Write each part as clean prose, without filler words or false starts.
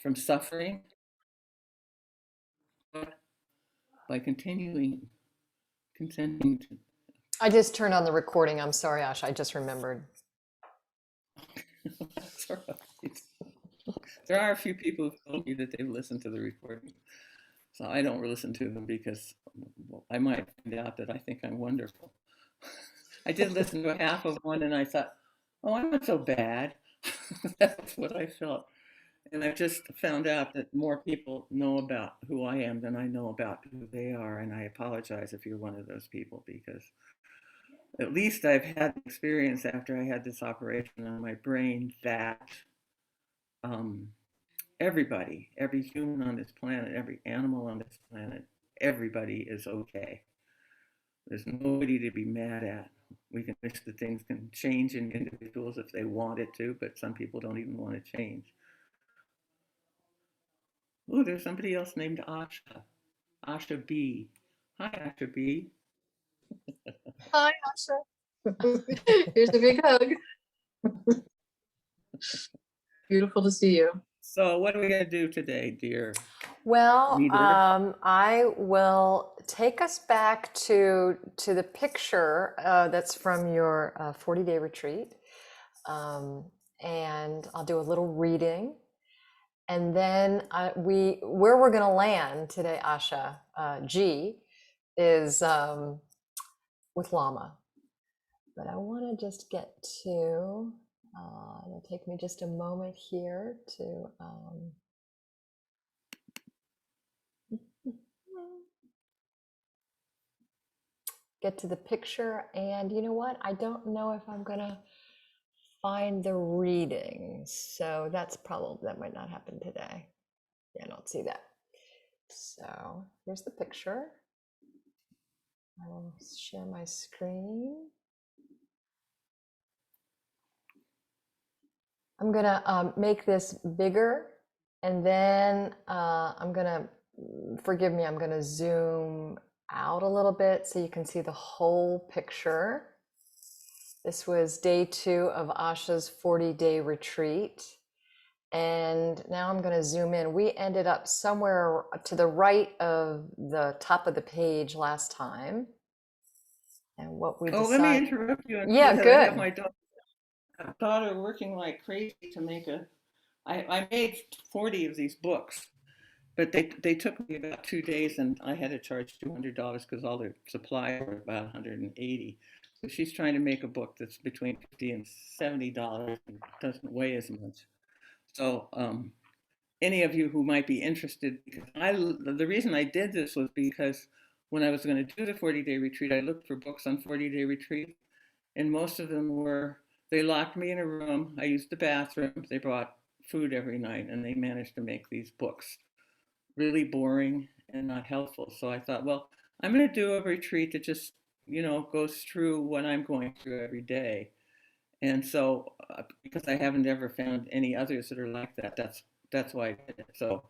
from suffering, but by continuing to. I just turned on the recording. I'm sorry, Asha. I just remembered. That's all right. There are a few people who told me that they've listened to the recording. So I don't listen to them because I might find out that I think I'm wonderful. I did listen to half of one and I thought, oh, I'm not so bad. That's what I felt. And I just found out that more people know about who I am than I know about who they are. And I apologize if you're one of those people because at least I've had experience after I had this operation on my brain that um, everybody, every human on this planet, every animal on this planet, everybody is okay. There's nobody to be mad at. We can wish that things can change in individuals if they want it to, but some people don't even want to change. Oh, there's somebody else named Asha. Asha B. Hi, Asha B. Hi, Asha. Here's a big hug. Beautiful to see you. So, what are we going to do today, dear Well, reader? I will take us back to the picture that's from your 40-day retreat, um, and I'll do a little reading, and then where we're going to land today, Asha G, is with Lama. But I want to just get to. It'll take me just a moment here to. Get to the picture, and you know what, I don't know if I'm gonna find the reading, so that might not happen today. Yeah, I don't see that. So here's the picture. I will share my screen. I'm gonna make this bigger, and then I'm gonna, forgive me, I'm gonna zoom out a little bit so you can see the whole picture. This was day 2 of Asha's 40-day retreat. And now I'm going to zoom in. We ended up somewhere to the right of the top of the page last time. And what we Oh, let me decided. interrupt you and say Yeah, that I have good. my daughter working like crazy to make I made 40 of these books, but they took me about 2 days, and I had to charge $200 because all the supplies were about 180. So she's trying to make a book that's between $50 and $70 and doesn't weigh as much. So any of you who might be interested, because the reason I did this was because when I was going to do the 40-day retreat, I looked for books on 40-day retreat, and most of them were, they locked me in a room. I used the bathroom. They brought food every night, and they managed to make these books really boring and not helpful. So I thought, well, I'm going to do a retreat that just, goes through what I'm going through every day. And so, because I haven't ever found any others that are like that, that's why I did it. So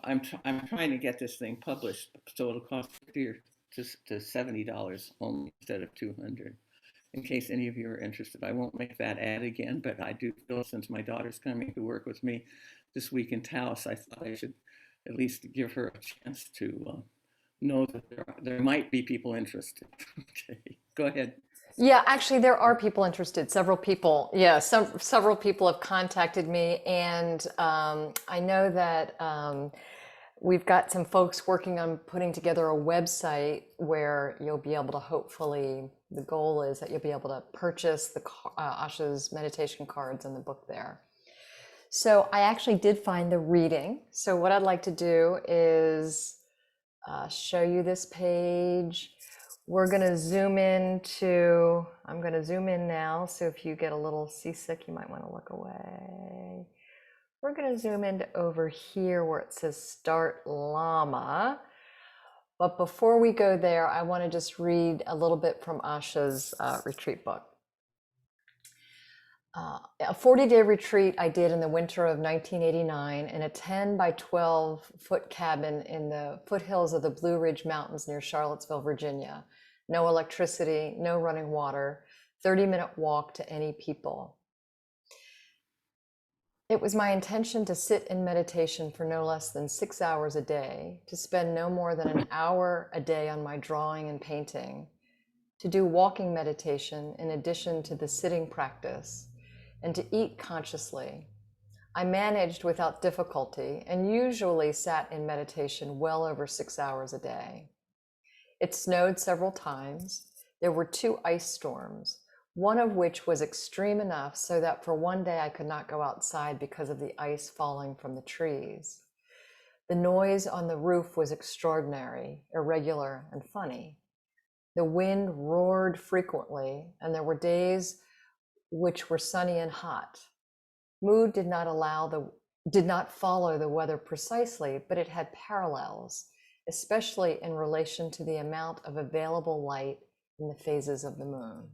I'm trying to get this thing published, so it'll cost 50 or to $70 only instead of 200. In case any of you are interested, I won't make that ad again, but I do feel since my daughter's coming to work with me this week in Taos, I thought I should at least give her a chance to know that there might be people interested. Okay, go ahead. Yeah, actually, there are people interested. Several people, yeah, several people have contacted me, and I know that we've got some folks working on putting together a website where you'll be able to hopefully, the goal is that you'll be able to purchase the Asha's meditation cards and the book there. So I actually did find the reading. So what I'd like to do is show you this page. We're going to zoom into, I'm going to zoom in now. So if you get a little seasick, you might want to look away. We're going to zoom into over here where it says Start Lama. But before we go there, I want to just read a little bit from Asha's retreat book. A 40-day retreat I did in the winter of 1989 in a 10 by 12 foot cabin in the foothills of the Blue Ridge Mountains near Charlottesville, Virginia. No electricity, no running water, 30-minute walk to any people. It was my intention to sit in meditation for no less than 6 hours a day, to spend no more than an hour a day on my drawing and painting, to do walking meditation in addition to the sitting practice, and to eat consciously. I managed without difficulty and usually sat in meditation well over 6 hours a day. It snowed several times. There were 2 ice storms, one of which was extreme enough so that for one day I could not go outside because of the ice falling from the trees. The noise on the roof was extraordinary, irregular, and funny. The wind roared frequently, and there were days which were sunny and hot. Mood did not follow the weather precisely, but it had parallels, especially in relation to the amount of available light in the phases of the moon.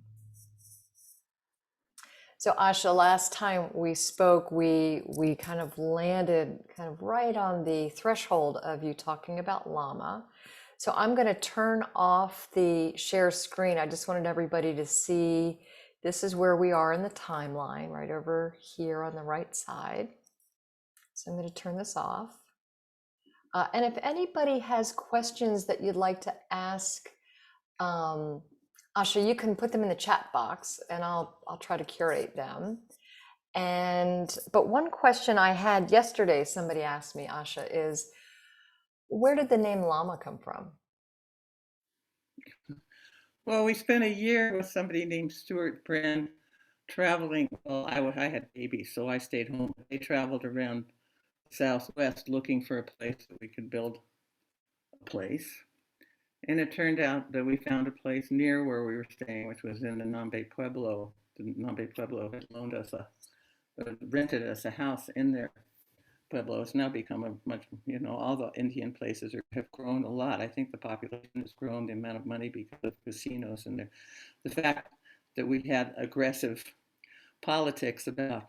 So Asha, last time we spoke, we kind of landed kind of right on the threshold of you talking about Lama. So I'm going to turn off the share screen. I just wanted everybody to see this is where we are in the timeline, right over here on the right side. So I'm going to turn this off. And if anybody has questions that you'd like to ask, Asha, you can put them in the chat box and I'll try to curate them. But one question I had yesterday, somebody asked me, Asha, is where did the name Lama come from? Well, we spent a year with somebody named Stuart Brand traveling. Well, I had babies, so I stayed home. They traveled around the Southwest looking for a place that we could build a place. And it turned out that we found a place near where we were staying, which was in the Nambe Pueblo. The Nambe Pueblo had rented us a house in their Pueblo. It's now become a much, all the Indian places have grown a lot. I think the population has grown, the amount of money because of casinos and the fact that we had aggressive politics about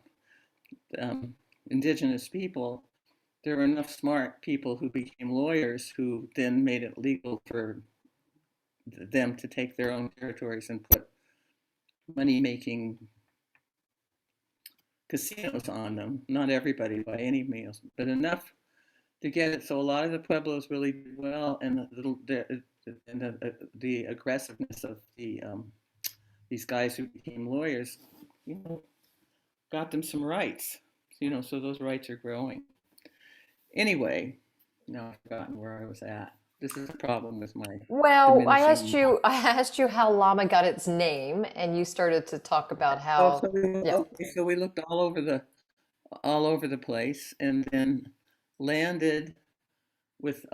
indigenous people. There were enough smart people who became lawyers who then made it legal for them to take their own territories and put money-making casinos on them. Not everybody by any means, but enough to get it. So a lot of the pueblos really did well, and the aggressiveness of these guys who became lawyers, got them some rights. So those rights are growing. Anyway, now I've forgotten where I was at. This is a problem with my Well, I diminishing. asked you how Lama got its name, and you started to talk about Oh, how, yeah. so we looked all over the place, and then landed with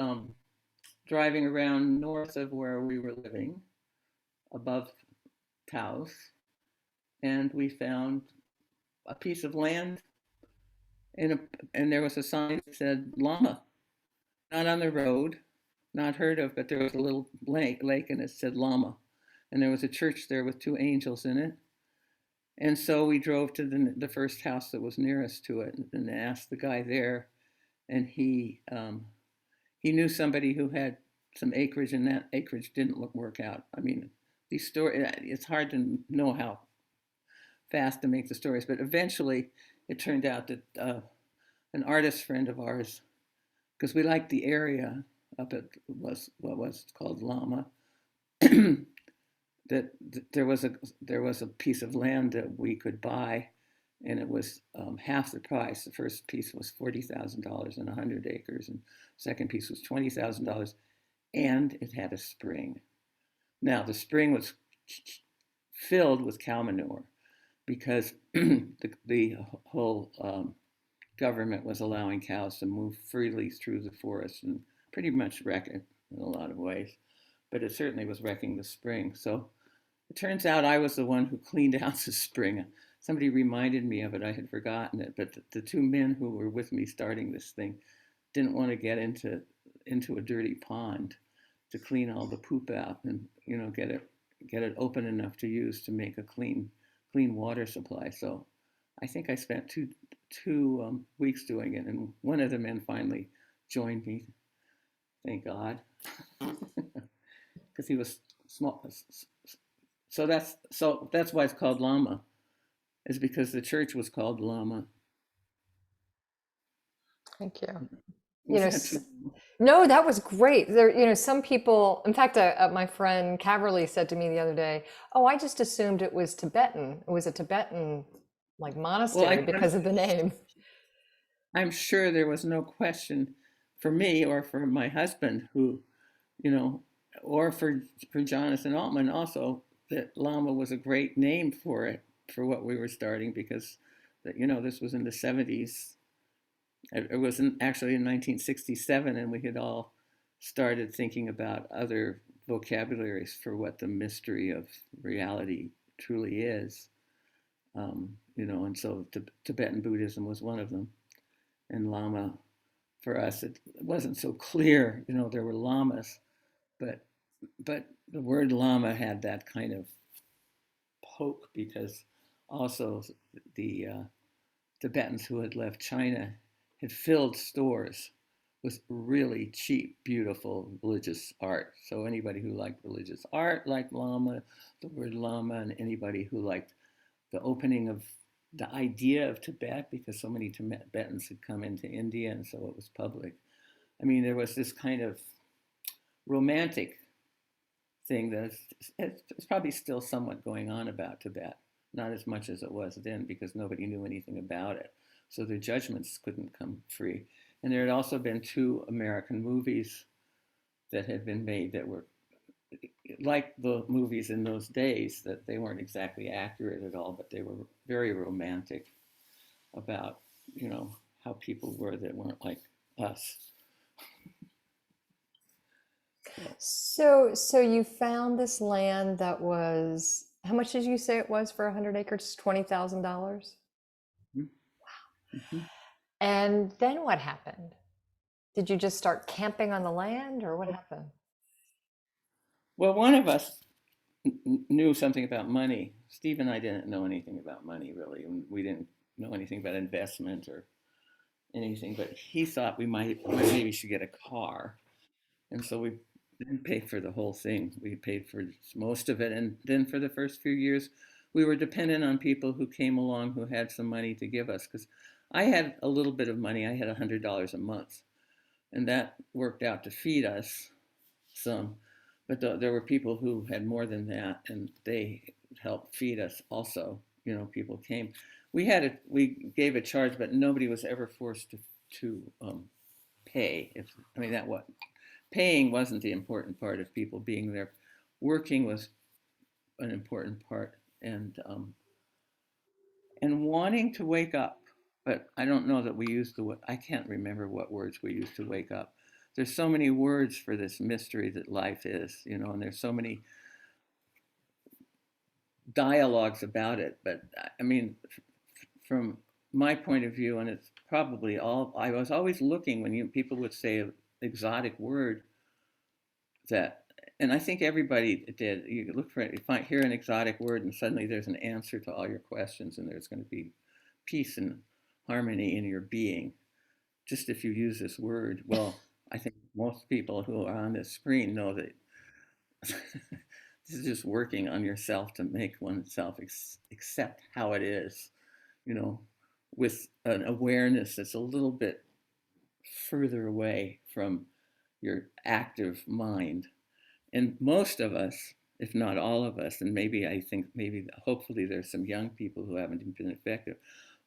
driving around north of where we were living, above Taos, and we found a piece of land, and there was a sign that said Lama, not on the road, not heard of, but there was a little lake, and it said Lama, and there was a church there with 2 angels in it. And so we drove to the first house that was nearest to it and asked the guy there, and he knew somebody who had some acreage, and that acreage didn't work out. I mean, it's hard to know how fast to make the stories, but eventually it turned out that an artist friend of ours, because we liked the area up at what was called Lama, that there was a piece of land that we could buy, and it was half the price. The first piece was $40,000 and 100 acres, and the second piece was $20,000, and it had a spring. Now the spring was filled with cow manure because the whole government was allowing cows to move freely through the forest and pretty much wreck it in a lot of ways. But it certainly was wrecking the spring. So it turns out I was the one who cleaned out the spring. Somebody reminded me of it. I had forgotten it. But the 2 men who were with me starting this thing didn't want to get into a dirty pond to clean all the poop out and get it open enough to use to make a clean water supply. So I think I spent two weeks doing it, and one of the men finally joined me. Thank God, because he was small. So that's why it's called Lama, is because the church was called Lama. Thank you. Was that too? No, that was great. Some people, in fact, my friend Caverly said to me the other day, "Oh, I just assumed it was Tibetan. It was a Tibetan like Well, monastery because of the name." I'm sure there was no question for me or for my husband, who, you know, or for Jonathan Altman also, that Lama was a great name for it, for what we were starting, because that, this was in the 70s. It was actually in 1967, and we had all started thinking about other vocabularies for what the mystery of reality truly is. And so Tibetan Buddhism was one of them, and Lama, for us, it wasn't so clear. There were lamas, but the word Lama had that kind of poke, because also the Tibetans who had left China had filled stores with really cheap, beautiful religious art. So anybody who liked religious art liked Lama, the word Lama, and anybody who liked the opening of the idea of Tibet, because so many Tibetans had come into India, and so it was public. I mean, there was this kind of romantic thing that it's probably still somewhat going on about Tibet, not as much as it was then, because nobody knew anything about it. So their judgments couldn't come free. And there had also been 2 American movies that had been made that were like the movies in those days, that they weren't exactly accurate at all, but they were very romantic about, how people were that weren't like us. So you found this land that was, how much did you say it was for 100 acres? $20,000. Mm-hmm. And then what happened? Did you just start camping on the land, or what happened? Well, one of us knew something about money. Steve and I didn't know anything about money, really. We didn't know anything about investment or anything, but he thought we maybe should get a car. And so we didn't pay for the whole thing. We paid for most of it. And then for the first few years, we were dependent on people who came along who had some money to give us. Because I had a little bit of money. I had $100 a month. And that worked out to feed us some. But there were people who had more than that, and they helped feed us also. People came. We gave a charge, but nobody was ever forced to pay. That what paying wasn't the important part of people being there. Working was an important part, and wanting to wake up. But I don't know that we used I can't remember what words we used to wake up. There's so many words for this mystery that life is, and there's so many dialogues about it. But I mean, from my point of view, and it's probably all, I was always looking when people would say an exotic word that, and I think everybody did. You look for it, hear an exotic word, and suddenly there's an answer to all your questions, and there's going to be peace and harmony in your being, just if you use this word. Well, I think most people who are on this screen know that this is just working on yourself to make oneself accept how it is, with an awareness that's a little bit further away from your active mind. And most of us, if not all of us, and maybe hopefully there's some young people who haven't been effective,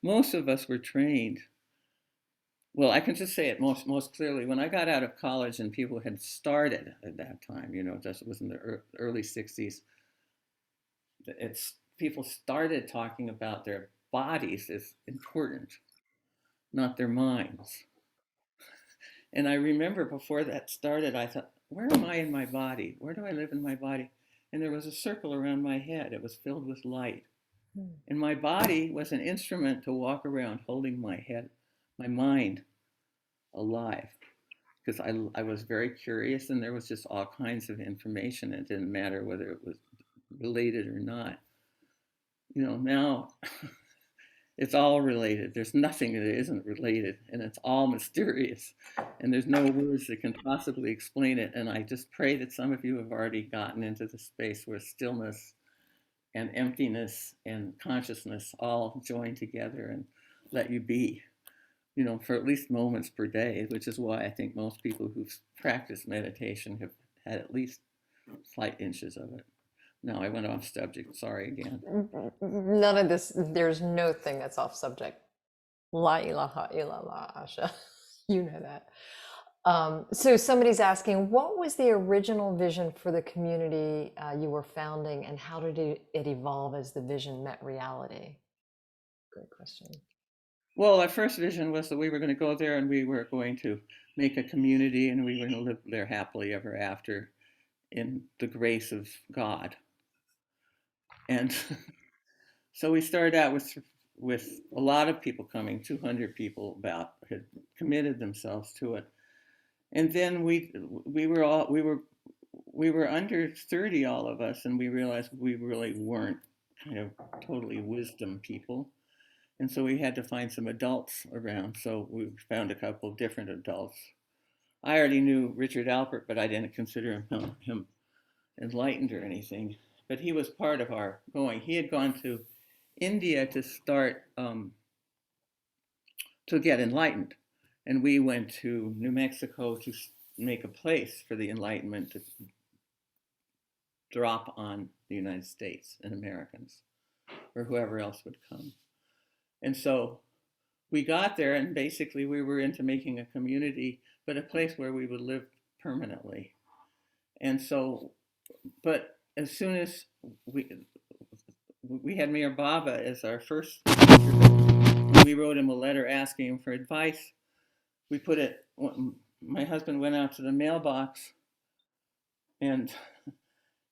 most of us were trained. Well, I can just say it most clearly. When I got out of college and people had started at that time, just was in the early 60s, people started talking about their bodies as important, not their minds. And I remember before that started, I thought, where am I in my body? Where do I live in my body? And there was a circle around my head. It was filled with light. And my body was an instrument to walk around holding my head, my mind alive. Because I was very curious, and there was just all kinds of information. It didn't matter whether it was related or not. Now it's all related. There's nothing that isn't related, and it's all mysterious. And there's no words that can possibly explain it. And I just pray that some of you have already gotten into the space where stillness and emptiness and consciousness all join together and let you be. for at least moments per day, which is why I think most people who've practiced meditation have had at least slight inches of it. Now I went off subject. Sorry again. None of this, there's no thing that's off subject. La ilaha illallah, Asha. You know that. So somebody's asking, what was the original vision for the community you were founding, and how did it evolve as the vision met reality? Great question. Well, our first vision was that we were going to go there and we were going to make a community and we were going to live there happily ever after in the grace of God. And so we started out with a lot of people coming, 200 people about had committed themselves to it. And then we were under 30, all of us, and we realized we really weren't kind of totally wisdom people. And so we had to find some adults around. So we found a couple of different adults. I already knew Richard Alpert, but I didn't consider him enlightened or anything. But he was part of our going. He had gone to India to start to get enlightened. And we went to New Mexico to make a place for the Enlightenment to drop on the United States and Americans or whoever else would come. And so we got there, and basically we were into making a community, but a place where we would live permanently. And so, but as soon as we had Mayor Baba as our first speaker, we wrote him a letter asking him for advice. We put it, my husband went out to the mailbox and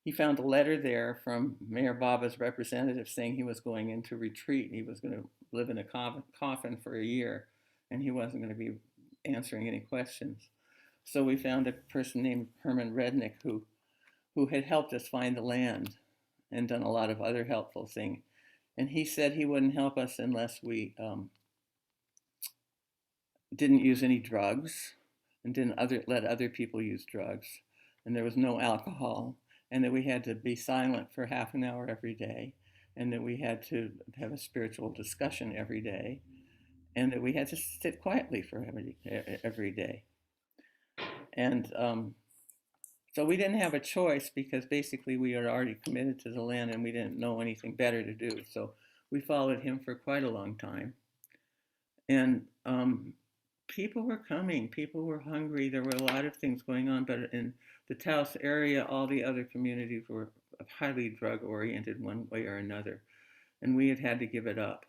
he found a letter there from Mayor Baba's representative saying he was going into retreat. He was going to live in a coffin for a year and he wasn't going to be answering any questions. So we found a person named Herman Rednick who had helped us find the land and done a lot of other helpful things. And he said he wouldn't help us unless we didn't use any drugs and didn't let other people use drugs. And there was no alcohol, and that we had to be silent for half an hour every day, and that we had to have a spiritual discussion every day, and that we had to sit quietly for every day. And so we didn't have a choice because basically we had already committed to the land and we didn't know anything better to do. So we followed him for quite a long time. And people were coming, people were hungry. There were a lot of things going on, but in the Taos area, all the other communities were highly drug oriented one way or another. And we had to give it up.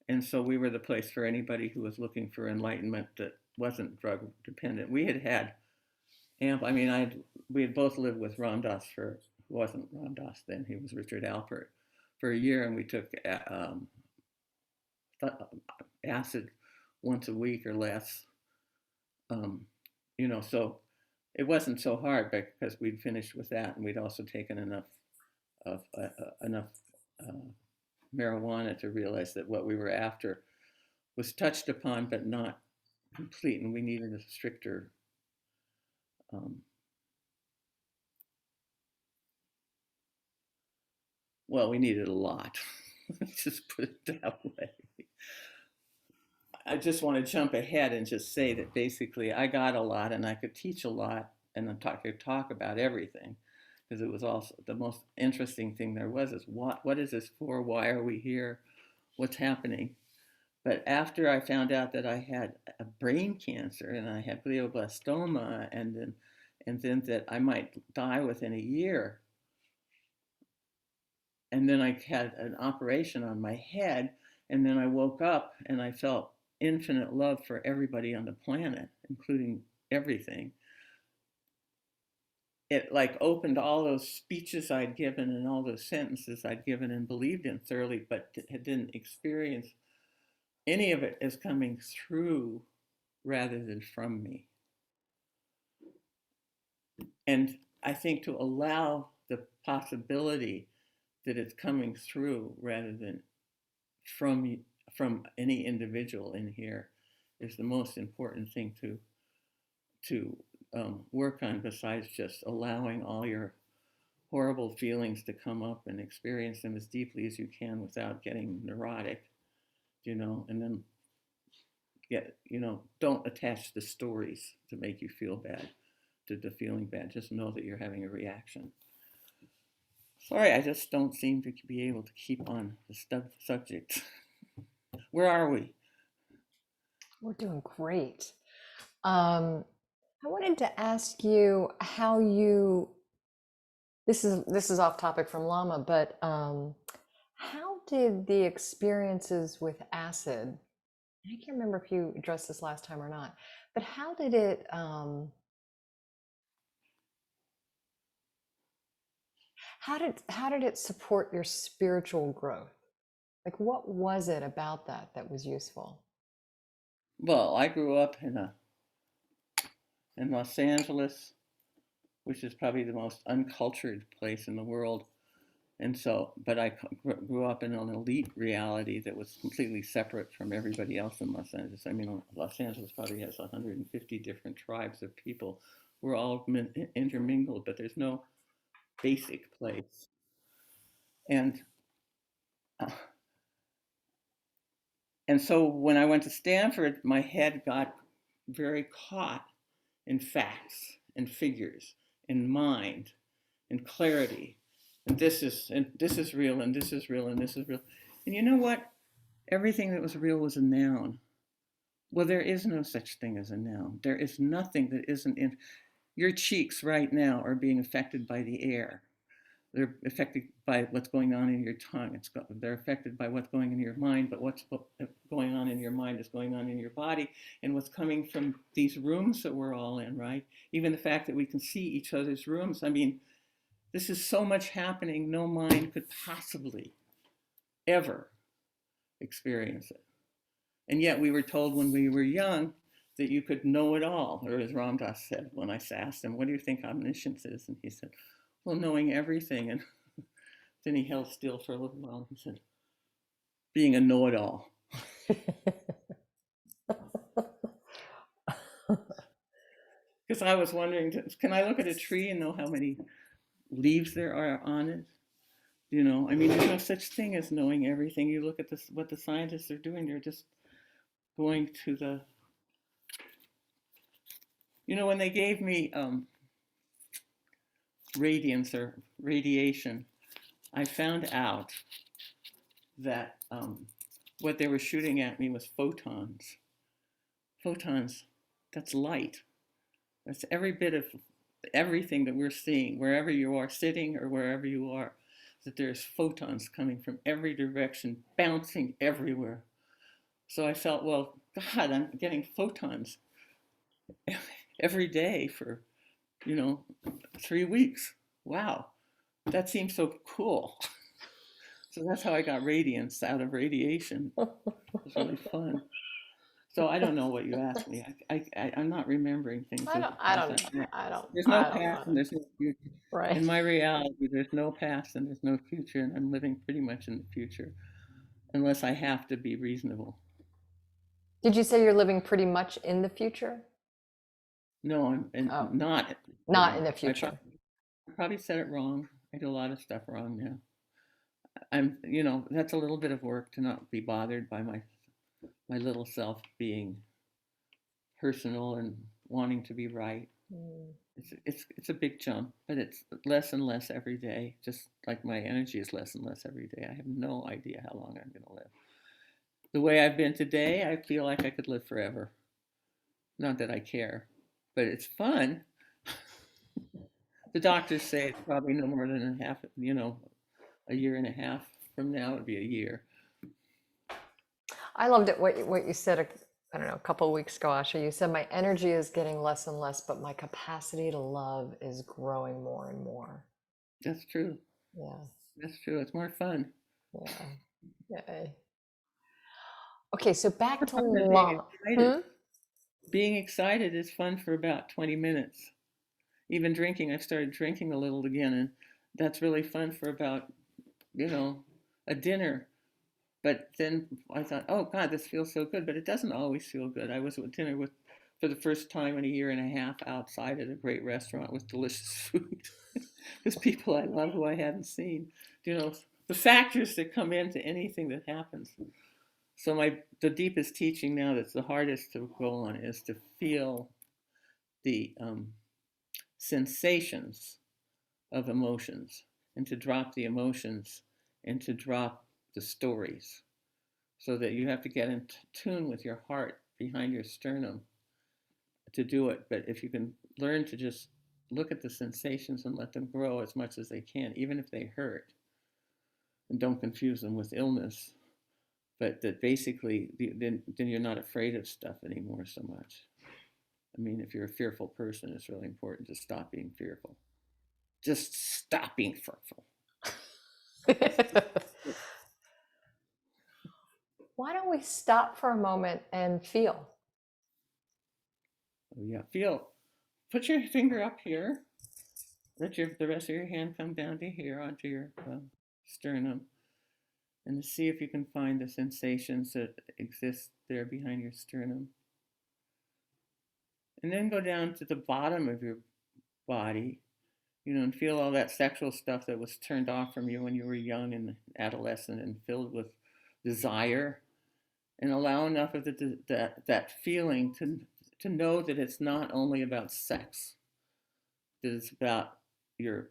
And so we were the place for anybody who was looking for enlightenment that wasn't drug dependent. We had we had both lived with Ram Dass who wasn't Ram Dass then, he was Richard Alpert, for a year, and we took acid once a week or less. So it wasn't so hard because we'd finished with that, and we'd also taken enough marijuana to realize that what we were after was touched upon but not complete, and we needed a stricter we needed a lot. Let's just put it that way. I just want to jump ahead and just say that basically I got a lot and I could teach a lot and I could talk about everything, because it was also the most interesting thing there was is what is this for? Why are we here? What's happening? But after I found out that I had a brain cancer and I had glioblastoma and then that I might die within a year, and then I had an operation on my head, and then I woke up and I felt infinite love for everybody on the planet, including everything. It like opened all those speeches I'd given and all those sentences I'd given and believed in thoroughly, but didn't experience any of it as coming through rather than from me. And I think to allow the possibility that it's coming through rather than from any individual in here is the most important thing to work on, besides just allowing all your horrible feelings to come up and experience them as deeply as you can without getting neurotic, and then get, don't attach the stories to make you feel bad, to the feeling bad. Just know that you're having a reaction. Sorry, I just don't seem to be able to keep on the subject. Where are we? We're doing great. I wanted to ask you how you, this is off topic from Lama, but how did the experiences with acid, I can't remember if you addressed this last time or not, but how did it how did it support your spiritual growth? Like, what was it about that that was useful? Well, I grew up in Los Angeles, which is probably the most uncultured place in the world. And so, but I grew up in an elite reality that was completely separate from everybody else in Los Angeles. I mean, Los Angeles probably has 150 different tribes of people. We're all intermingled, but there's no basic place. And uh, and so when I went to Stanford, my head got very caught in facts and figures, in mind, in clarity. And this is real, and this is real, and this is real. And you know what? Everything that was real was a noun. Well, there is no such thing as a noun. There is nothing that isn't in. Your cheeks right now are being affected by the air. They're affected by what's going on in your tongue. They're affected by what's going in your mind, but what's going on in your mind is going on in your body, and what's coming from these rooms that we're all in, right? Even the fact that we can see each other's rooms. I mean, this is so much happening, no mind could possibly ever experience it. And yet we were told when we were young that you could know it all, or as Ram Dass said when I asked him, what do you think omniscience is? And he said, well, knowing everything. And then he held still for a little while and he said, being a know-it-all. Because I was wondering, can I look at a tree and know how many leaves there are on it? I mean, there's no such thing as knowing everything. You look at this, what the scientists are doing, they're just going to the, when they gave me radiance or radiation, I found out that what they were shooting at me was photons. Photons, that's light. That's every bit of everything that we're seeing, wherever you are sitting or wherever you are, that there's photons coming from every direction, bouncing everywhere. So I felt, well, God, I'm getting photons every day for, 3 weeks. Wow, that seems so cool. So that's how I got radiance out of radiation. It was really fun. So I don't know what you asked me. I'm not remembering things. I don't know. There's no I don't past and know. there's no future. Right. In my reality, there's no past and there's no future, and I'm living pretty much in the future, unless I have to be reasonable. Did you say you're living pretty much in the future? No, I'm Oh, not. not in the I future. probably said it wrong. I do a lot of stuff wrong now. That's a little bit of work to not be bothered by my little self being personal and wanting to be right. Mm. It's a big jump, but it's less and less every day. Just like my energy is less and less every day. I have no idea how long I'm going to live. The way I've been today, I feel like I could live forever. Not that I care, but it's fun. The doctors say it's probably no more than a year and a half from now it would be a year. I loved it what you said, I don't know, a couple of weeks ago, Asha. You said my energy is getting less and less, but my capacity to love is growing more and more. That's true. Yeah. That's true. It's more fun. Yeah. Yay. Okay, so back More to fun than being Lama. excited. Being excited is fun for about 20 minutes. Even drinking, I've started drinking a little again, and that's really fun for about, a dinner. But then I thought, oh God, this feels so good, but it doesn't always feel good. I was at dinner for the first time in a year and a half outside at a great restaurant with delicious food with people I love who I hadn't seen. The factors that come into anything that happens. So the deepest teaching now that's the hardest to go on is to feel the sensations of emotions, and to drop the emotions, and to drop the stories, so that you have to get in tune with your heart behind your sternum to do it. But if you can learn to just look at the sensations and let them grow as much as they can, even if they hurt, and don't confuse them with illness, but that basically then you're not afraid of stuff anymore so much. I mean, if you're a fearful person, it's really important to stop being fearful. Just stop being fearful. Why don't we stop for a moment and feel? Oh, yeah, feel. Put your finger up here. Let the rest of your hand come down to here onto your sternum, and see if you can find the sensations that exist there behind your sternum. And then go down to the bottom of your body, and feel all that sexual stuff that was turned off from you when you were young and adolescent and filled with desire, and allow enough of that feeling to know that it's not only about sex, that it's about your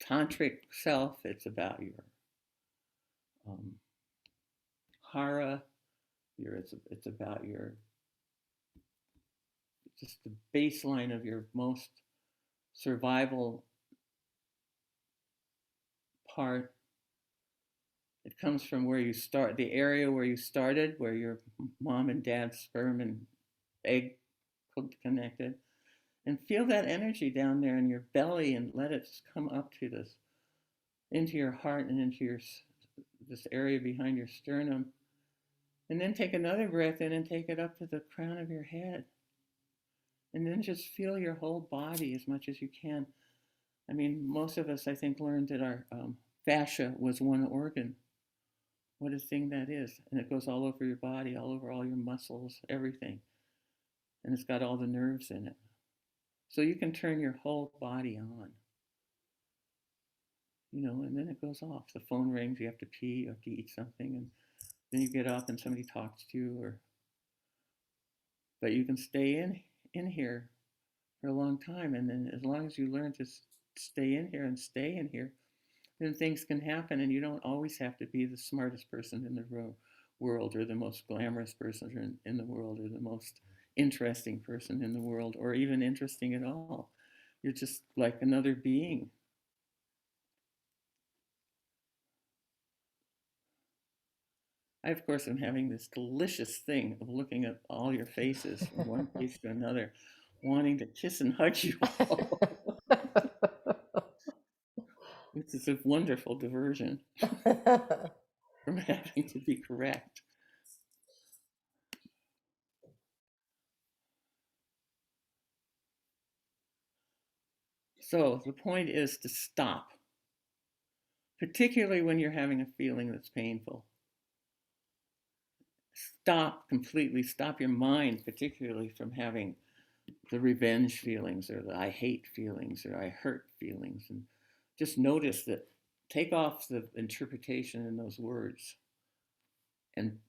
tantric self, it's about your um, hara, it's about your just the baseline of your most survival part. It comes from where you start, the area where you started, where your mom and dad's sperm and egg connected, and feel that energy down there in your belly, and let it just come up to this, into your heart and into this area behind your sternum. And then take another breath in and take it up to the crown of your head. And then just feel your whole body as much as you can. I mean, most of us, I think, learned that our fascia was one organ. What a thing that is. And it goes all over your body, all over all your muscles, everything. And it's got all the nerves in it. So you can turn your whole body on. And then it goes off. The phone rings, you have to pee, you have to eat something, and then you get up and somebody talks to you, but you can stay in here for a long time. And then as long as you learn to stay in here and stay in here, then things can happen, and you don't always have to be the smartest person in the world, or the most glamorous person in the world, or the most interesting person in the world, or even interesting at all. You're just like another being. I, of course, am having this delicious thing of looking at all your faces from one face to another, wanting to kiss and hug you all. Which is a wonderful diversion from having to be correct. So the point is to stop, particularly when you're having a feeling that's painful. Stop completely, stop your mind, particularly from having the revenge feelings, or the I hate feelings, or I hurt feelings, and just notice that. Take off the interpretation in those words and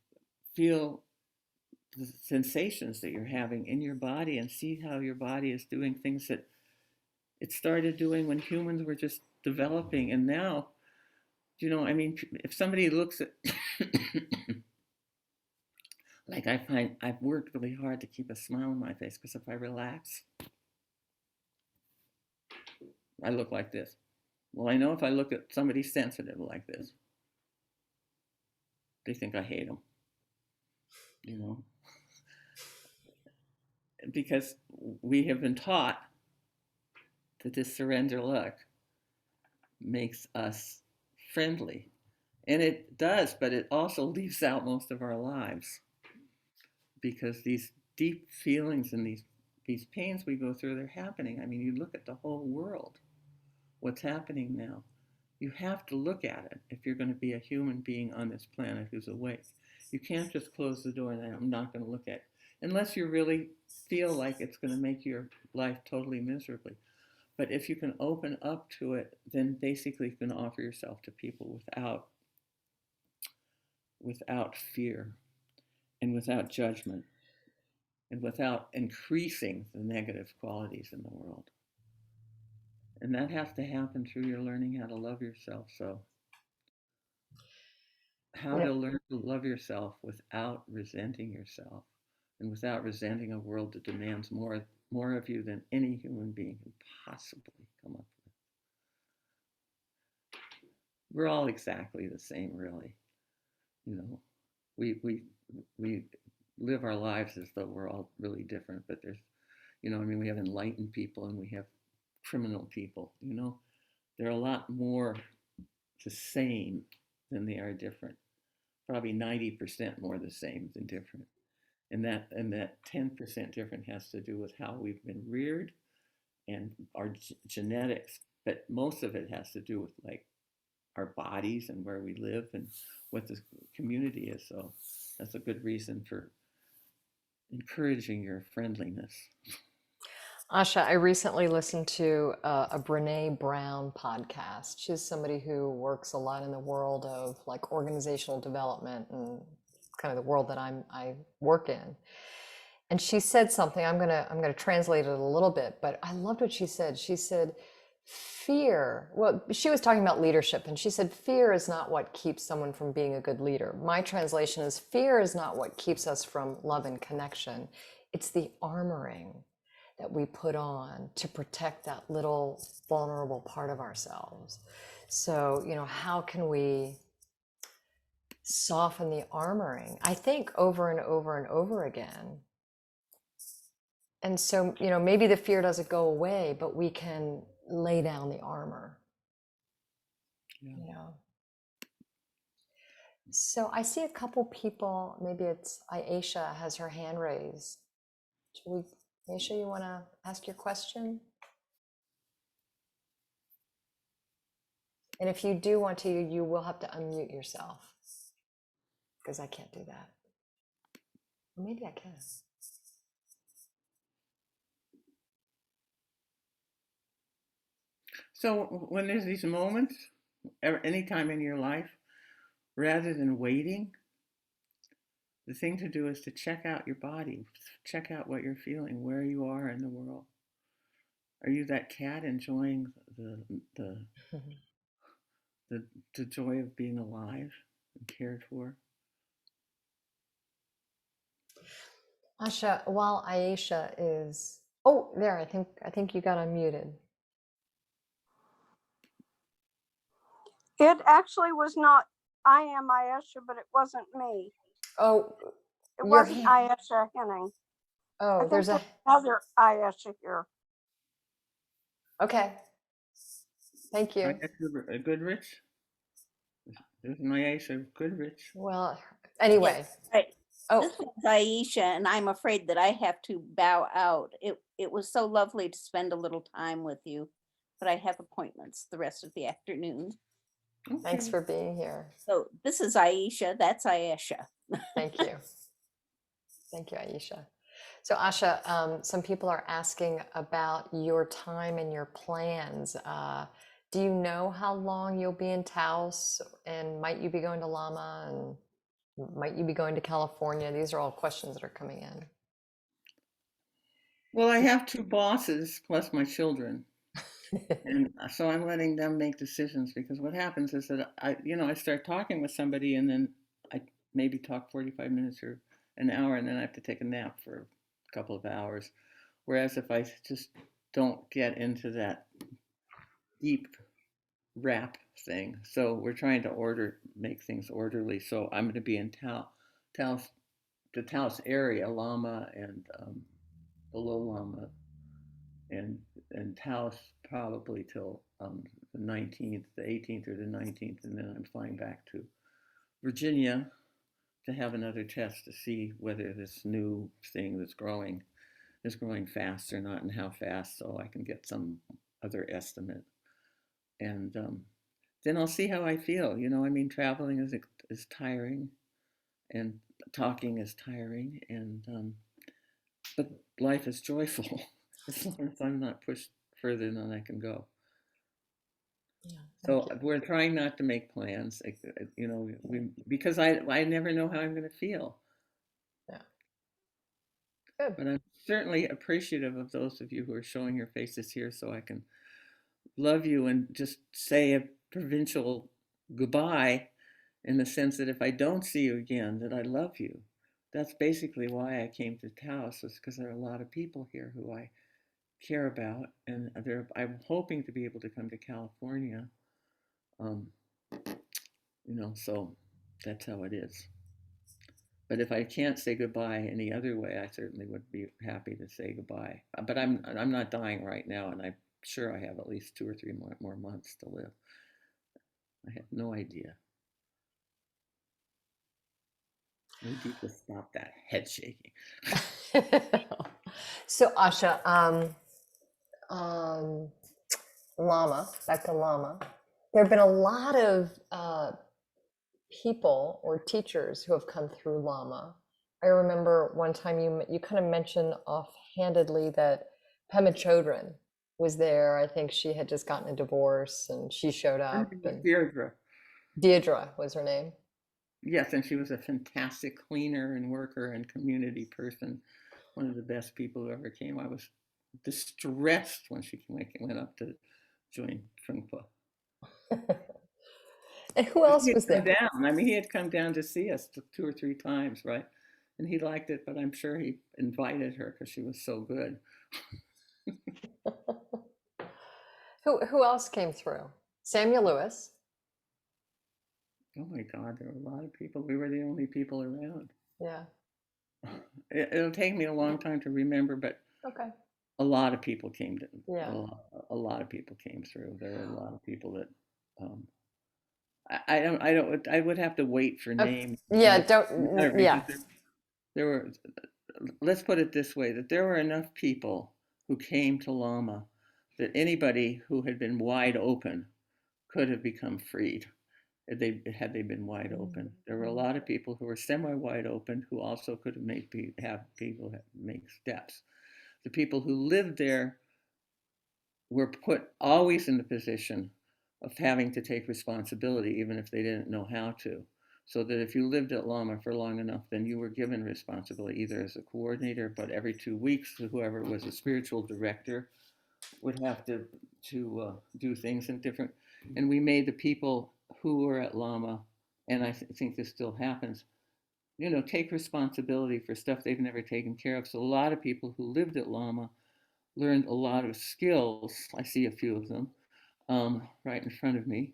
feel the sensations that you're having in your body, and see how your body is doing things that it started doing when humans were just developing. And now, I mean, if somebody looks at, like, I find I've worked really hard to keep a smile on my face, because if I relax, I look like this. Well, I know if I look at somebody sensitive like this, they think I hate them, because we have been taught that this surrender look makes us friendly. And it does, but it also leaves out most of our lives, because these deep feelings and these pains we go through, they're happening. I mean, you look at the whole world, what's happening now. You have to look at it if you're going to be a human being on this planet who's awake. You can't just close the door and say, I'm not going to look at it, unless you really feel like it's going to make your life totally miserably. But if you can open up to it, then basically you can offer yourself to people without fear. and without judgment, and without increasing the negative qualities in the world. And that has to happen through your learning how to love yourself. So, how Yeah. to learn to love yourself without resenting yourself and without resenting a world that demands more of you than any human being can possibly come up with. We're all exactly the same, really. You know, we live our lives as though we're all really different, but there's, we have enlightened people and we have criminal people. They're a lot more the same than they are different. Probably 90% more the same than different. And that 10% different has to do with how we've been reared and our genetics, but most of it has to do with like our bodies and where we live and what the community is. So that's a good reason for encouraging your friendliness. Asha, I recently listened to a Brene Brown podcast. She's somebody who works a lot in the world of like organizational development and kind of the world that I work in. And she said something, I'm gonna translate it a little bit, but I loved what she said. She said, fear, well, she was talking about leadership, and she said, fear is not what keeps someone from being a good leader. My translation is, fear is not what keeps us from love and connection. It's the armoring that we put on to protect that little vulnerable part of ourselves. So, how can we soften the armoring? I think over and over and over again. And so, maybe the fear doesn't go away, but we can lay down the armor. Yeah. So I see a couple people, maybe it's Aisha has her hand raised. Aisha, you want to ask your question? And if you do want to, you will have to unmute yourself, because I can't do that. Or maybe I can. So when there's these moments, anytime in your life, rather than waiting, the thing to do is to check out your body, check out what you're feeling, where you are in the world. Are you that cat enjoying the the joy of being alive and cared for? Asha, while Aisha is, oh, there, I think you got unmuted. It actually was not I am Ayesha, but it wasn't me. Oh, It wasn't Ayesha Henning. Oh, I think there's another Ayesha here. Okay. Thank you. Goodrich? There's my Aisha Goodrich. Well, anyway. Yes, right. Oh, This is Aisha, and I'm afraid that I have to bow out. It was so lovely to spend a little time with you, but I have appointments the rest of the afternoon. Okay. thanks for being here. So this is Aisha, that's Ayesha. Thank you. Thank you, Aisha. So Asha, some people are asking about your time and your plans. Do you know how long you'll be in Taos, and might you be going to Lama, and might you be going to California? These are all questions that are coming in. Well, I have two bosses plus my children. And so I'm letting them make decisions, because what happens is that I start talking with somebody and then I maybe talk 45 minutes or an hour, and then I have to take a nap for a couple of hours. Whereas if I just don't get into that deep wrap thing, so we're trying to make things orderly. So I'm going to be in Taos, the Taos area, Lama and below Lama, and Taos probably till the 19th, the 18th or the 19th, and then I'm flying back to Virginia to have another test to see whether this new thing that's growing is growing fast or not, and how fast, so I can get some other estimate. And then I'll see how I feel. Traveling is tiring, and talking is tiring, and but life is joyful as long as I'm not pushed further than I can go. Yeah, So we're trying not to make plans, because I never know how I'm going to feel. Good. But I'm certainly appreciative of those of you who are showing your faces here so I can love you and just say a provincial goodbye in the sense that if I don't see you again, that I love you. That's basically why I came to Taos, was because there are a lot of people here who I care about, and I'm hoping to be able to come to California. Um, so that's how it is. But if I can't say goodbye any other way, I certainly would be happy to say goodbye. But I'm not dying right now, and I'm sure I have at least 2 or 3 more months to live. I have no idea. Maybe you just stop that head shaking. So Asha, Llama, back to Llama. There have been a lot of people or teachers who have come through Llama. I remember one time you kind of mentioned offhandedly that Pema Chodron was there. I think she had just gotten a divorce and she showed Her up, name was and Deirdre. Deirdre was her name. Yes, and she was a fantastic cleaner and worker and community person. One of the best people who ever came. I was distressed when she went up to join Trungpa. And who He else had was come there? down. I mean, he had come down to see us 2 or 3 times, right? And he liked it, but I'm sure he invited her because she was so good. Who else came through? Samuel Lewis. Oh my God, there were a lot of people. We were the only people around. Yeah. It'll take me a long time to remember, but Okay. a lot of people came to. Yeah. A lot of people came through. There were a lot of people that. I don't. I would have to wait for names. Yeah. Yeah. Because there were. Let's put it this way: that there were enough people who came to Lama that anybody who had been wide open could have become freed. Had they been wide open. There were a lot of people who were semi-wide open who also could have people make steps. The people who lived there were put always in the position of having to take responsibility, even if they didn't know how to. So that if you lived at Lama for long enough, then you were given responsibility either as a coordinator, but every 2 weeks, whoever was a spiritual director would have to do things in different. And we made the people who were at Lama, and I think this still happens, take responsibility for stuff they've never taken care of. So a lot of people who lived at Lama learned a lot of skills. I see a few of them right in front of me.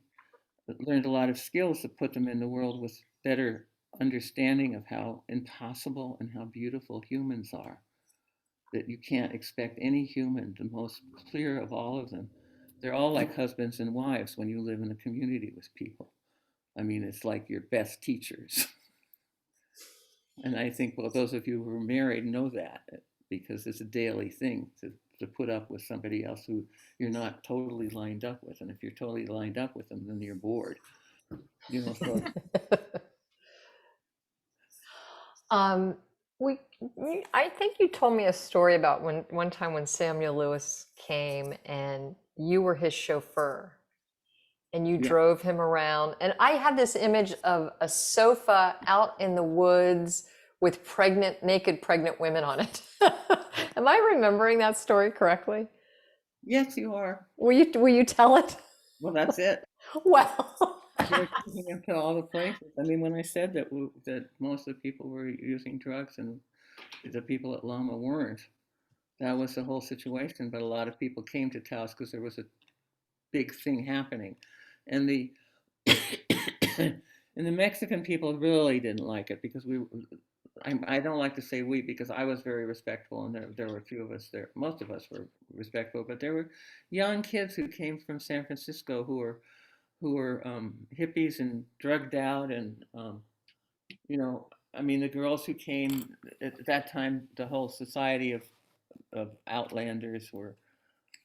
Learned a lot of skills to put them in the world with better understanding of how impossible and how beautiful humans are. That you can't expect any human, the most clear of all of them. They're all like husbands and wives when you live in a community with people. I mean, it's like your best teachers. And I think, well, those of you who are married know that because it's a daily thing to put up with somebody else who you're not totally lined up with. And if you're totally lined up with them, then you're bored. So Um, I think you told me a story about one time when Samuel Lewis came and you were his chauffeur and you yeah. drove him around. And I have this image of a sofa out in the woods with naked pregnant women on it. Am I remembering that story correctly? Yes, you are. Will you tell it? Well, that's it. Well, You're taking him to all the places. I mean, when I said that most of the people were using drugs and the people at Lama weren't, that was the whole situation. But a lot of people came to Taos because there was a big thing happening, and the and the Mexican people really didn't like it because I don't like to say we because I was very respectful and there were a few of us there. Most of us were respectful, but there were young kids who came from San Francisco who were hippies and drugged out and I mean the girls who came at that time, the whole society of outlanders were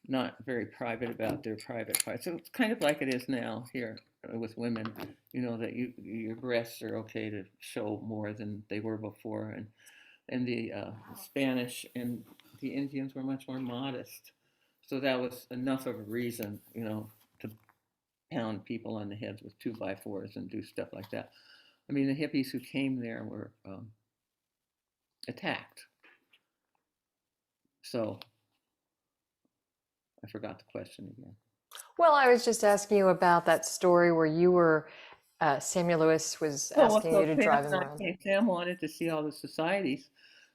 not very private about their private parts. So it's kind of like it is now here with women, that your breasts are okay to show more than they were before, and the Spanish and the Indians were much more modest. So that was enough of a reason, to pound people on the heads with 2x4s and do stuff like that. I mean, the hippies who came there were attacked. So I forgot the question again. Well, I was just asking you about that story where you were, Samuel Lewis was Well, asking you so to Sam drive and him I around. came. Sam wanted to see all the societies,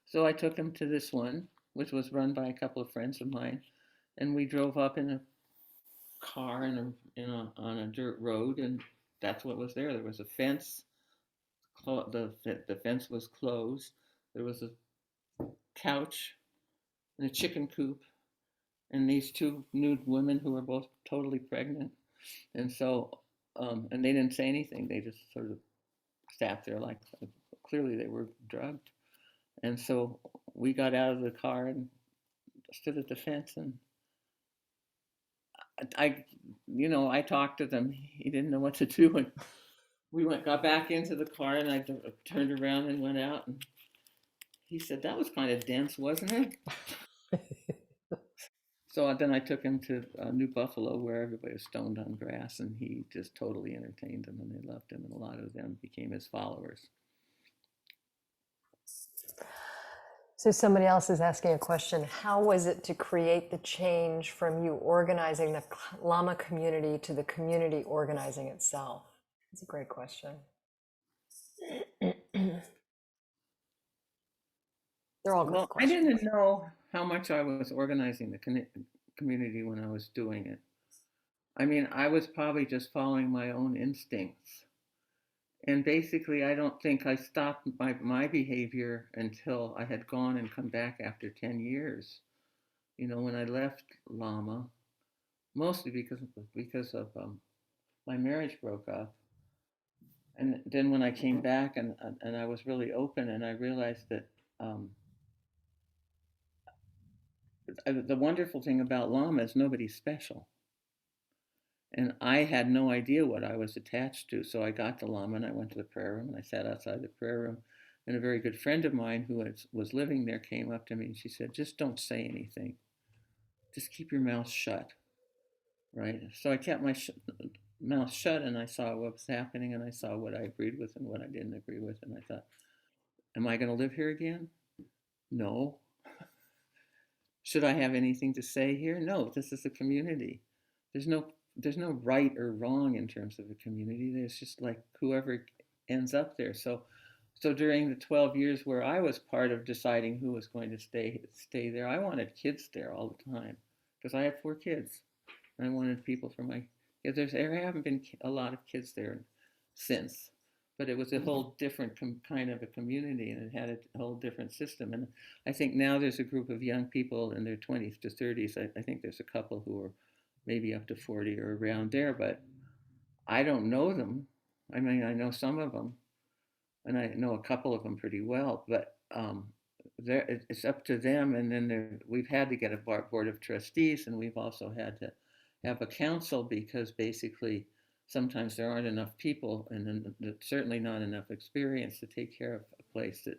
so I took him to this one, which was run by a couple of friends of mine, and we drove up in a car on a dirt road, and that's what was there. There was a fence. The fence was closed. There was a couch and a chicken coop, and these two nude women who were both totally pregnant, and so and they didn't say anything. They just sort of sat there like clearly they were drugged. And so we got out of the car and stood at the fence, and I talked to them. He didn't know what to do, and got back into the car, and I turned around and went out, and he said, "That was kind of dense, wasn't it?" So then I took him to New Buffalo, where everybody was stoned on grass, and he just totally entertained them, and they loved him, and a lot of them became his followers. So somebody else is asking a question. How was it to create the change from you organizing the Lama community to the community organizing itself? That's a great question. They're all great Well, I questions. didn't know how much I was organizing the community when I was doing it. I mean, I was probably just following my own instincts. And basically, I don't think I stopped my behavior until I had gone and come back after 10 years. When I left Lama, mostly because of my marriage broke up. And then when I came back and I was really open and I realized that um, the wonderful thing about Lama is nobody's special. And I had no idea what I was attached to. So I got to Lama and I went to the prayer room and I sat outside the prayer room. And a very good friend of mine who was living there came up to me and she said, "Just don't say anything. Just keep your mouth shut." Right? So I kept my mouth shut and I saw what was happening and I saw what I agreed with and what I didn't agree with. And I thought, am I going to live here again? No. Should I have anything to say here? No, this is a community. There's no there's no right or wrong in terms of a community. There's just like whoever ends up there. So during the 12 years where I was part of deciding who was going to stay there, I wanted kids there all the time because I had 4 kids. And I wanted people for my kids. There haven't been a lot of kids there since, but it was a whole different kind of a community, and it had a whole different system. And I think now there's a group of young people in their 20s to 30s. I think there's a couple who are maybe up to 40 or around there, but I don't know them. I mean, I know some of them, and I know a couple of them pretty well, but it's up to them. And then we've had to get a board of trustees, and we've also had to have a council because basically sometimes there aren't enough people, and then certainly not enough experience to take care of a place that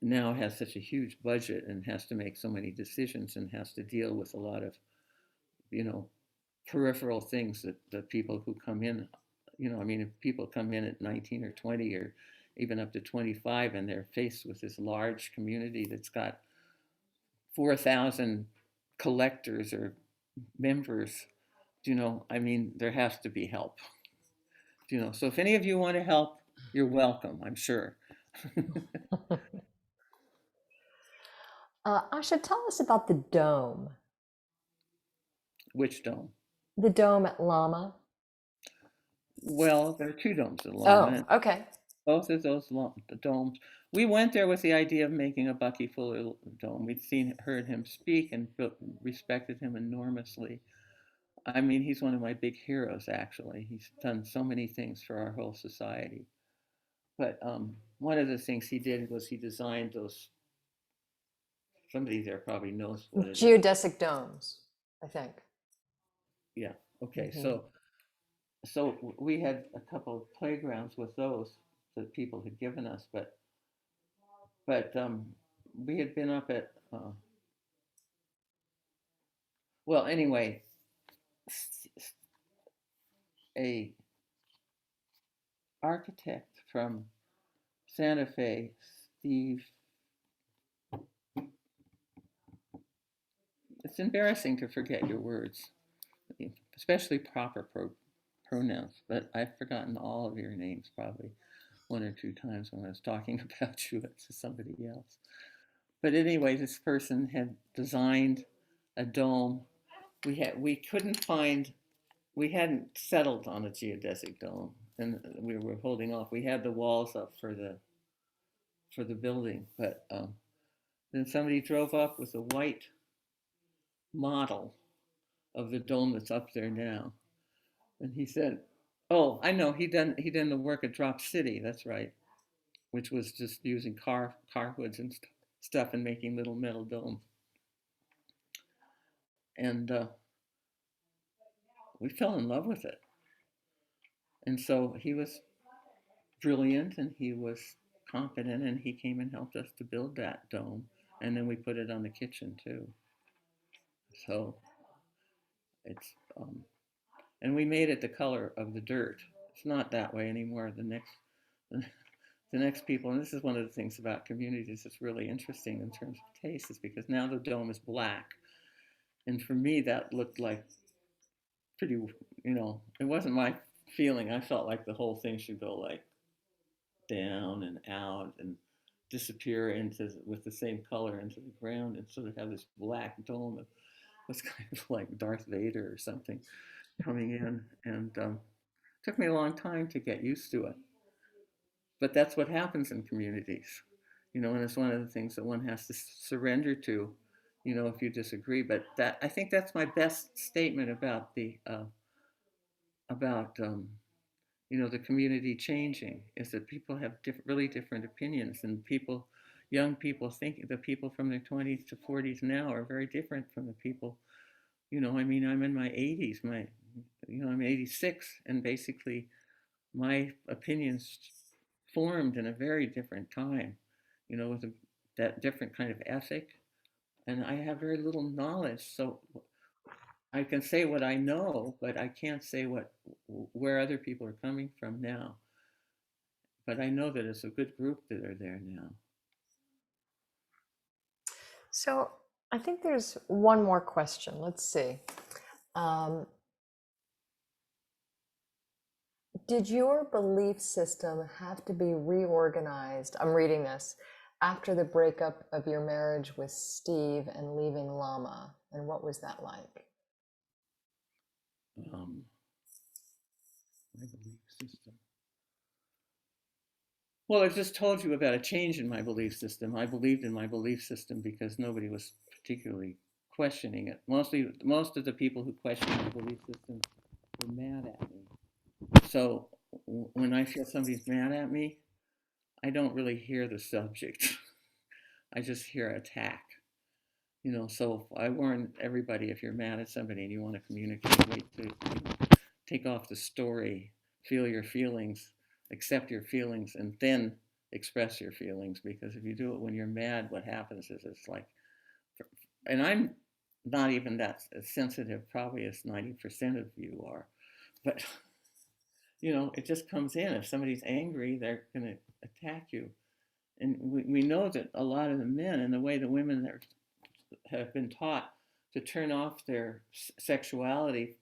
now has such a huge budget and has to make so many decisions and has to deal with a lot of you know peripheral things that the people who come in, I mean, if people come in at 19 or 20 or even up to 25 and they're faced with this large community that's got 4,000 collectors or members, I mean, there has to be help. So if any of you want to help, you're welcome, I'm sure. Asha, tell us about the dome. Which dome? The dome at Lama. Well, there are 2 domes at Lama, Oh, and okay. both of those domes. We went there with the idea of making a Bucky Fuller dome. Heard him speak, and respected him enormously. I mean, he's one of my big heroes, actually. He's done so many things for our whole society. But one of the things he did was he designed those. Somebody there probably knows what it is. Geodesic domes, I think. Yeah. Okay. Mhm. So we had a couple of playgrounds with those that people had given us, but we had been up at well, anyway, a architect from Santa Fe, Steve it's embarrassing to forget your words, especially proper pronouns. But I've forgotten all of your names probably one or two times when I was talking about you to somebody else. But anyway, this person had designed a dome. We couldn't find, we hadn't settled on a geodesic dome, and we were holding off. We had the walls up for the building, but then somebody drove up with a white model of the dome that's up there now, and he said, "Oh, I know. He done the work at Drop City. That's right, which was just using car hoods and stuff and making little metal domes." And we fell in love with it. And so he was brilliant and he was competent, and he came and helped us to build that dome. And then we put it on the kitchen too. So it's, and we made it the color of the dirt. It's not that way anymore. The next people, and this is one of the things about communities that's really interesting in terms of taste, is because now the dome is black. And for me, that looked like pretty, it wasn't my feeling. I felt like the whole thing should go like down and out and disappear into with the same color into the ground, and sort of have this black dome. It was kind of like Darth Vader or something coming in, and took me a long time to get used to it. But that's what happens in communities, and it's one of the things that one has to surrender to, if you disagree. But that, I think that's my best statement about about the community changing, is that people have really different opinions, and young people think the people from their 20s to 40s now are very different from the people, I mean, I'm in my 80s, I'm 86, and basically my opinions formed in a very different time, with that different kind of ethic, and I have very little knowledge, so I can say what I know, but I can't say where other people are coming from now. But I know that it's a good group that are there now. So I think there's one more question. Let's see. Did your belief system have to be reorganized? I'm reading this after the breakup of your marriage with Steve and leaving Lama. And what was that like? My belief system. Well, I just told you about a change in my belief system. I believed in my belief system because nobody was particularly questioning it. Most of the people who questioned my belief system were mad at me. So when I feel somebody's mad at me, I don't really hear the subject. I just hear attack. So I warn everybody, if you're mad at somebody and you want to communicate, wait to take off the story, feel your feelings, accept your feelings, and then express your feelings. Because if you do it when you're mad, what happens is it's like, and I'm not even that sensitive, probably as 90% of you are, but it just comes in. If somebody's angry, they're going to attack you. And we know that a lot of the men, and the way the women have been taught to turn off their sexuality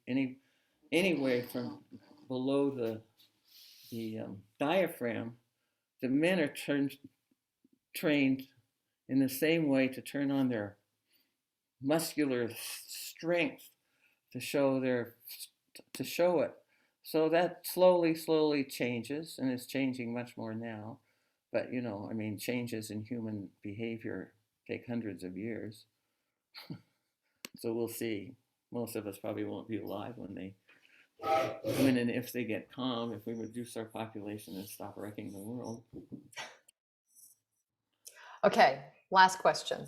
anyway from below the diaphragm, the men are trained in the same way to turn on their muscular strength to show it. So that slowly changes, and it's changing much more now. But I mean, changes in human behavior take hundreds of years. So we'll see. Most of us probably won't be alive when and if they get calm, if we reduce our population and stop wrecking the world. Okay, last question.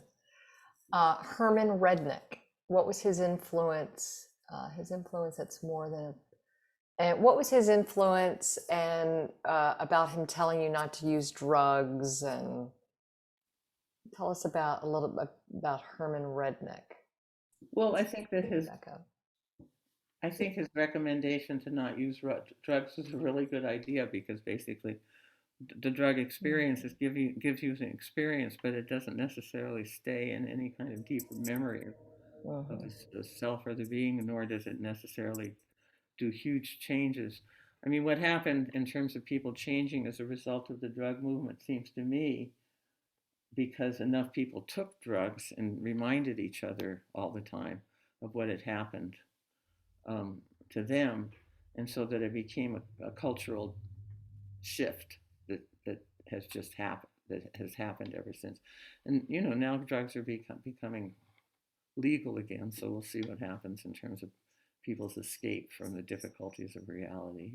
Herman Rednick, what was his influence? His influence that's more than and what was his influence, and about him telling you not to use drugs, and tell us a little bit about Herman Rednick. Well, I think his recommendation to not use drugs was a really good idea, because basically the drug experience gives you an experience, but it doesn't necessarily stay in any kind of deep memory of the self or the being, nor does it necessarily do huge changes. I mean, what happened in terms of people changing as a result of the drug movement seems to me because enough people took drugs and reminded each other all the time of what had happened um, to them, and so that it became a cultural shift that has just happened, that has happened ever since. And now drugs are becoming legal again, so we'll see what happens in terms of people's escape from the difficulties of reality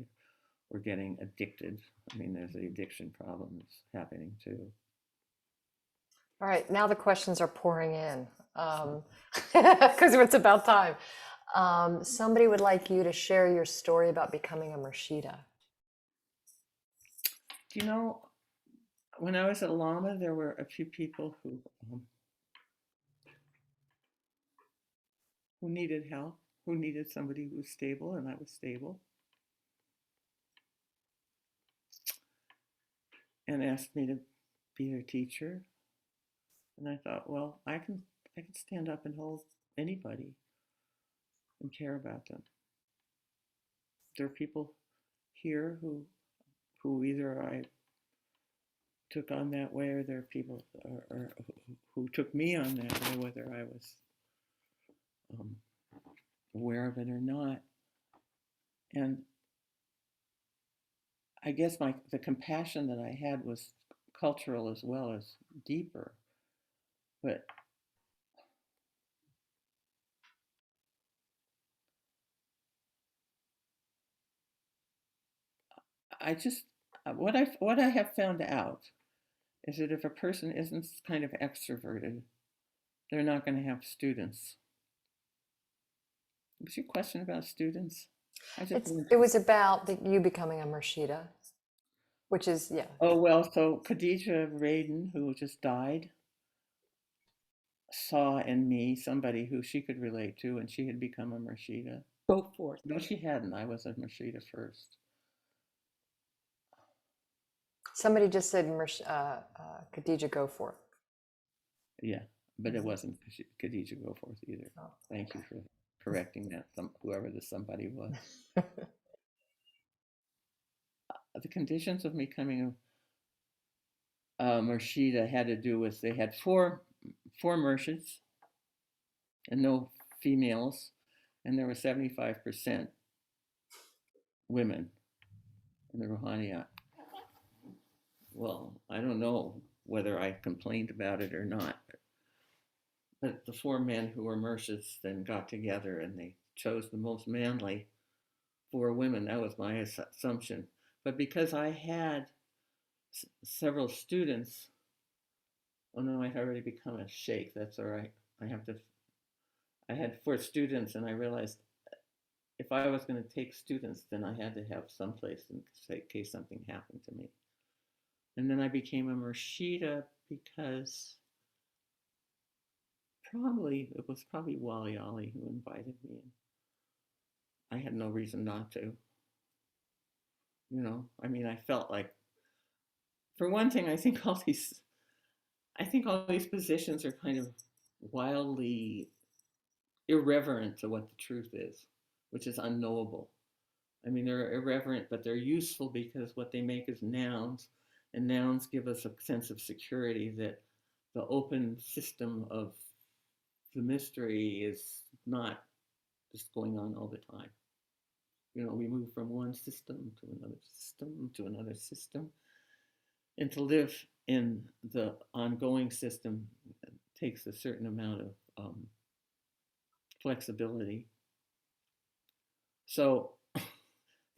or getting addicted. I mean, there's the addiction problem that's happening too. All right, now the questions are pouring in because it's about time. Somebody would like you to share your story about becoming a Murshida. When I was at Lama, there were a few people who needed help, who needed somebody who was stable, and I was stable, and asked me to be their teacher. And I thought, well, I can stand up and hold anybody and care about them. There are people here who either I took on that way, or there are people or who took me on that way, whether I was aware of it or not. And I guess the compassion that I had was cultural as well as deeper. But I just what I have found out is that if a person isn't kind of extroverted, they're not going to have students. Was your question about students? It was about you becoming a Murshida, which is, yeah. Oh, well, so Khadija Radin, who just died, saw in me somebody who she could relate to, and she had become a Murshida. Go forth. No, she hadn't. I was a Murshida first. Somebody just said, Khadija, go forth. Yeah, but it wasn't Khadija go forth either. Oh. Thank you for correcting that, whoever the somebody was. The conditions of me becoming a Murshida had to do with they had four Murshids and no females, and there were 75% women in the Rouhaniyat. Well, I don't know whether I complained about it or not, but the four men who were Murshids then got together and they chose the most manly four women. That was my assumption. But because I had several students, oh no, I'd already become a sheikh. That's all right. I had four students, and I realized if I was going to take students, then I had to have some place in case something happened to me. And then I became a Murshida because it was probably Wali Ali who invited me. I had no reason not to. I mean, I felt like, for one thing, I think all these positions are kind of wildly irreverent to what the truth is, which is unknowable. I mean, they're irreverent, but they're useful because what they make is nouns, and nouns give us a sense of security that the open system of the mystery is not just going on all the time. We move from one system to another system to another system, and to live in the ongoing system takes a certain amount of flexibility. So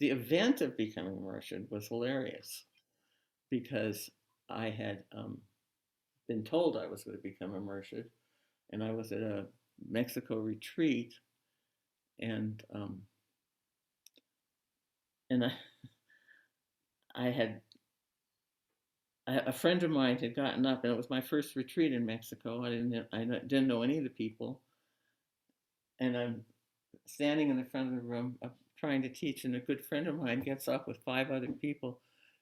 the event of becoming a Murshid was hilarious because I had been told I was going to become a Murshid, and I was at a Mexico retreat, and a friend of mine had gotten up, and it was my first retreat in Mexico. I didn't know any of the people, and I'm standing in the front of the room trying to teach, and a good friend of mine gets up with 5 other people,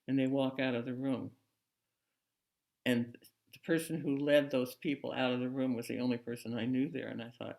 and they walk out of the room. And the person who led those people out of the room was the only person I knew there, and I thought,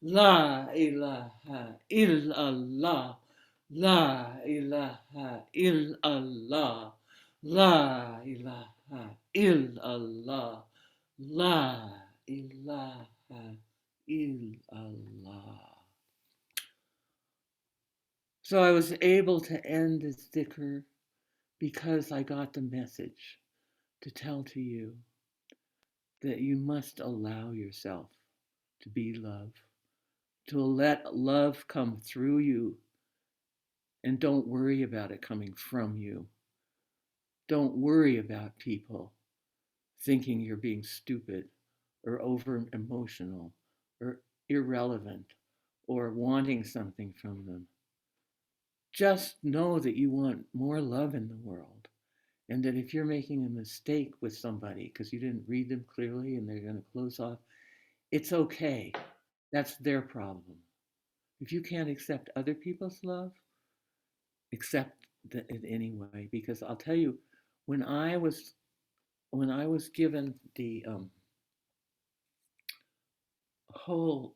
La ilaha illallah. La ilaha illallah. La ilaha illallah. La ilaha illallah. So I was able to end this dhikr because I got the message to tell to you that you must allow yourself to be love, to let love come through you, and don't worry about it coming from you. Don't worry about people thinking you're being stupid or over emotional or irrelevant or wanting something from them. Just know that you want more love in the world. And that if you're making a mistake with somebody because you didn't read them clearly and they're going to close off, it's okay. That's their problem. If you can't accept other people's love, accept it anyway. Because I'll tell you, when I was given the whole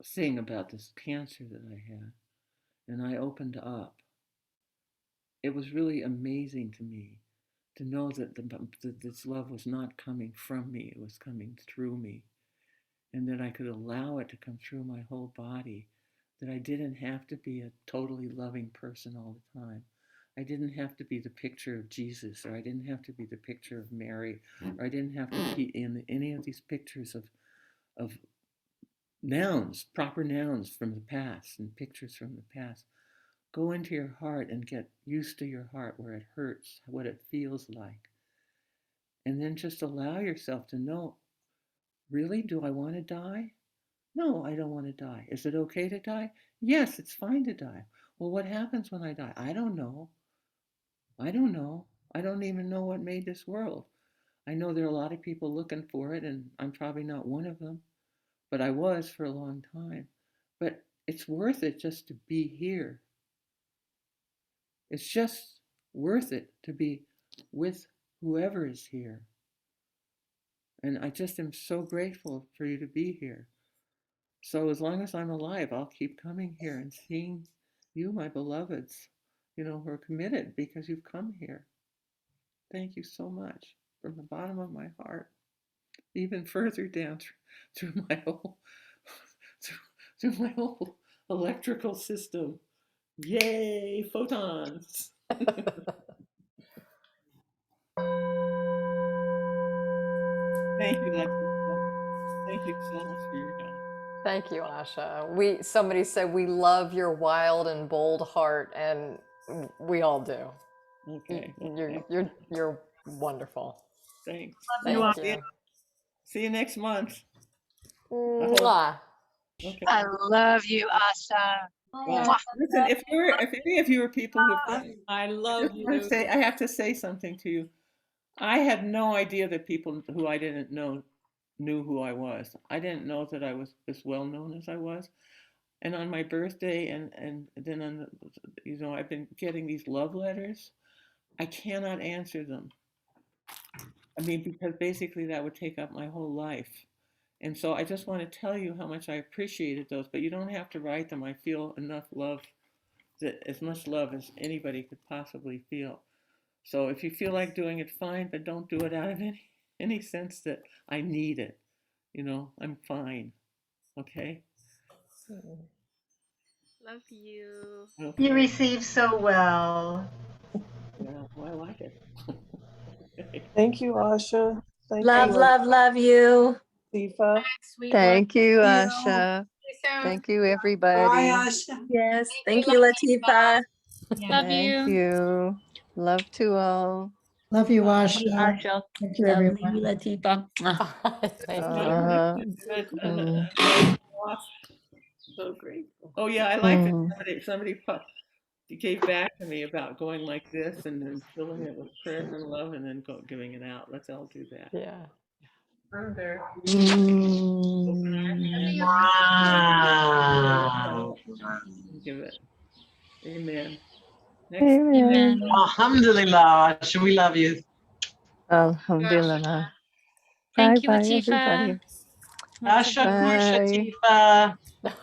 thing about this cancer that I had, and I opened up, it was really amazing to me to know that this love was not coming from me, it was coming through me, and that I could allow it to come through my whole body, that I didn't have to be a totally loving person all the time. I didn't have to be the picture of Jesus, or I didn't have to be the picture of Mary, or I didn't have to be in any of these pictures of nouns, proper nouns from the past and pictures from the past. Go into your heart and get used to your heart where it hurts, what it feels like. And then just allow yourself to know, really, do I want to die? No, I don't want to die. Is it okay to die? Yes, it's fine to die. Well, what happens when I die? I don't know. I don't know. I don't even know what made this world. I know there are a lot of people looking for it, and I'm probably not one of them, but I was for a long time. But it's worth it just to be here. It's just worth it to be with whoever is here. And I just am so grateful for you to be here. So as long as I'm alive, I'll keep coming here and seeing you, my beloveds, who are committed because you've come here. Thank you so much from the bottom of my heart, even further down through my whole through my whole electrical system. Yay, photons! Thank you, Leticia. Thank you so much for your help. Thank you, Asha. Somebody said we love your wild and bold heart, and we all do. Okay. Well, You're wonderful. thanks. Thank you. See you next month. Mwah. Okay. I love you, Asha. Well, listen, if any of you are people who I love you. I have to say something to you. I had no idea that people who I didn't know knew who I was. I didn't know that I was as well known as I was. And on my birthday, and then on I've been getting these love letters. I cannot answer them. I mean, because basically that would take up my whole life. And so I just want to tell you how much I appreciated those, but you don't have to write them. I feel enough love, that as much love as anybody could possibly feel. So if you feel like doing it, fine, but don't do it out of any sense that I need it. I'm fine. Okay? Love you. Okay. You receive so well. Yeah, well, I like it. Okay. Thank you, Asha. Thank Love, you, love, love you. Latifa. Thank you, You. Asha. Thank you, Bye, everybody. Asha. Yes. Thank you, Latifa. Love Thank you. you. Love to all. Love you, Thank you, Asha. Asha. Thank you, Love everyone. you, Latifa. Thank you. So grateful. Oh yeah, I like that somebody gave back to me about going like this and then filling it with prayer and love and then giving it out. Let's all do that. Yeah. Further. Wow. Give it. Amen. Next. Amen. Amen. Alhamdulillah. Asha, we love you. Alhamdulillah. Thank you, Bye-bye, Latifa. everybody. Asha, Bye. Tifa.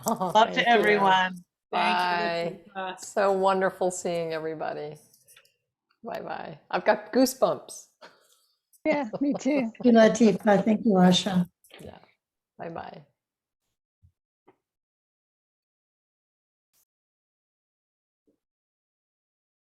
Oh, Love thank to you. everyone. Bye. Bye. So wonderful seeing everybody. Bye-bye. I've got goosebumps. Yeah, me too. Thank you, Latifah. Thank you, Asha. Yeah. Bye-bye.